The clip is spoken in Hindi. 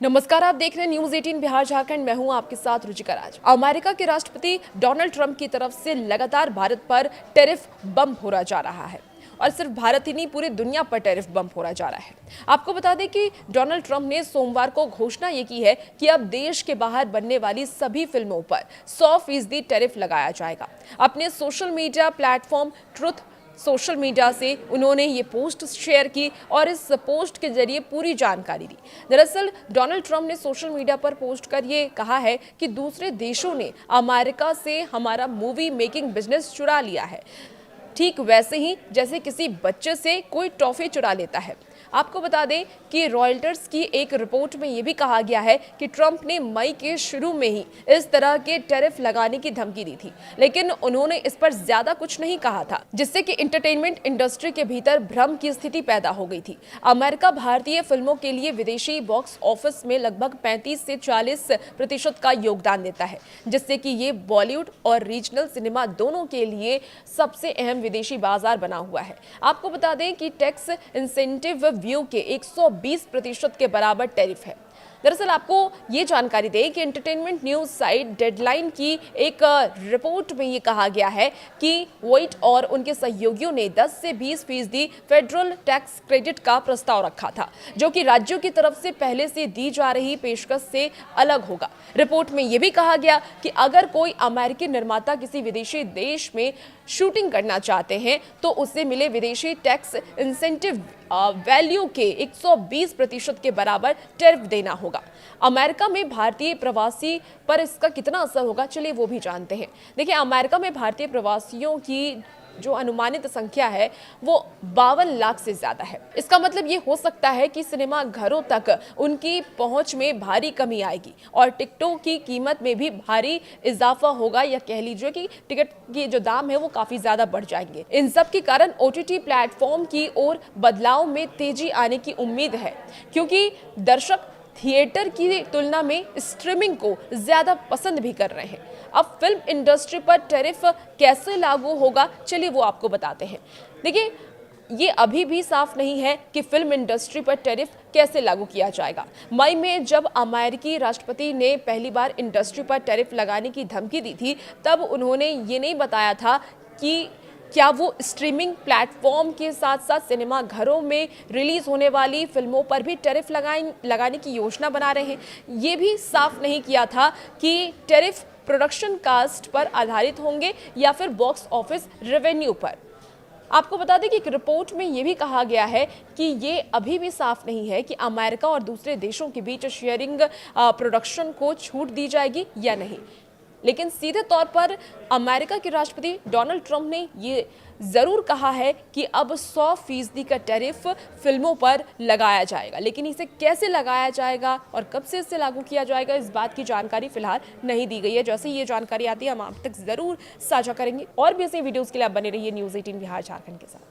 नमस्कार, आप देख रहे हैं न्यूज 18 बिहार झारखंड। मैं हूं आपके साथ रुचिका राज। अमेरिका के राष्ट्रपति डोनाल्ड ट्रंप की तरफ से लगातार भारत पर टैरिफ बम्प हो जा रहा है और सिर्फ भारत ही नहीं, पूरी दुनिया पर टैरिफ बम्प हो जा रहा है। आपको बता दें कि डोनाल्ड ट्रंप ने सोमवार को घोषणा ये की है कि अब देश के बाहर बनने वाली सभी फिल्मों पर 100% टैरिफ लगाया जाएगा। अपने social media platform truth social media से उन्होंने ये पोस्ट शेयर की और इस पोस्ट के जरिए पूरी जानकारी दी। दरअसल डोनाल्ड ट्रंप ने सोशल मीडिया पर पोस्ट कर ये कहा है कि दूसरे देशों ने अमेरिका से हमारा मूवी मेकिंग बिजनेस चुरा लिया है, ठीक वैसे ही जैसे किसी बच्चे से कोई टॉफी चुरा लेता है। आपको बता दें कि रॉयटर्स की एक रिपोर्ट में यह भी कहा गया है कि ट्रंप ने मई के शुरू में ही इस तरह के टैरिफ लगाने की धमकी दी थी, लेकिन उन्होंने इस पर ज्यादा कुछ नहीं कहा था, जिससे कि एंटरटेनमेंट इंडस्ट्री के भीतर भ्रम की स्थिति पैदा हो गई थी। अमेरिका भारतीय फिल्मों के लिए विदेशी बॉक्स ऑफिस में लगभग 35 से 40% का योगदान देता है, जिससे कि ये बॉलीवुड और रीजनल सिनेमा दोनों के लिए सबसे अहम विदेशी बाजार बना हुआ है। आपको बता दें कि टैक्स इंसेंटिव व्यू के 120% के बराबर टैरिफ है। दरअसल आपको ये जानकारी दें कि एंटरटेनमेंट न्यूज साइट डेडलाइन की एक रिपोर्ट में ये कहा गया है कि वोइट और उनके सहयोगियों ने 10 से 20% फेडरल टैक्स क्रेडिट का प्रस्ताव रखा था, जो कि राज्यों की तरफ से पहले से दी जा रही पेशकश से अलग होगा। रिपोर्ट में यह भी कहा गया कि अगर कोई अमेरिकी निर्माता किसी विदेशी देश में शूटिंग करना चाहते हैं तो उसे मिले विदेशी टैक्स इंसेंटिव वैल्यू के 120% के बराबर टैरिफ देना होगा। अमेरिका में भारतीय प्रवासी पर इसका कितना असर होगा, चलिए वो भी जानते हैं। देखिए, अमेरिका में भारतीय प्रवासियों की जो अनुमानित संख्या है वो 52 लाख से ज्यादा है। इसका मतलब ये हो सकता है कि सिनेमा घरों तक उनकी पहुंच में भारी कमी आएगी और टिकटों की कीमत में भी भारी इजाफा होगा, या कह लीजिए कि टिकट की जो दाम है वो काफी ज्यादा बढ़ जाएंगे। इन सब के कारण ओटीटी प्लेटफॉर्म की ओर बदलाव में तेजी आने की उम्मीद है, क्योंकि दर्शक थिएटर की तुलना में स्ट्रीमिंग को ज्यादा पसंद भी कर रहे हैं। अब फिल्म इंडस्ट्री पर टैरिफ कैसे लागू होगा, चलिए वो आपको बताते हैं। देखिए, ये अभी भी साफ नहीं है कि फिल्म इंडस्ट्री पर टैरिफ कैसे लागू किया जाएगा। मई में जब अमेरिकी राष्ट्रपति ने पहली बार इंडस्ट्री पर टैरिफ लगाने की धमकी दी थी, तब उन्होंने ये नहीं बताया था कि क्या वो स्ट्रीमिंग प्लेटफॉर्म के साथ साथ सिनेमा घरों में रिलीज होने वाली फिल्मों पर भी टैरिफ लगाने की योजना बना रहे हैं। ये भी साफ नहीं किया था कि टैरिफ प्रोडक्शन कास्ट पर आधारित होंगे या फिर बॉक्स ऑफिस रेवेन्यू पर। आपको बता दें कि एक रिपोर्ट में यह भी कहा गया है कि ये अभी भी साफ नहीं है कि अमेरिका और दूसरे देशों के बीच शेयरिंग प्रोडक्शन को छूट दी जाएगी या नहीं, लेकिन सीधे तौर पर अमेरिका के राष्ट्रपति डोनाल्ड ट्रंप ने ये जरूर कहा है कि अब 100% का टैरिफ फिल्मों पर लगाया जाएगा, लेकिन इसे कैसे लगाया जाएगा और कब से इसे लागू किया जाएगा, इस बात की जानकारी फिलहाल नहीं दी गई है। जैसे ये जानकारी आती है हम आप तक जरूर साझा करेंगे, और भी ऐसे वीडियोस के लिए आप बने रहिए न्यूज 18 बिहार झारखंड के साथ।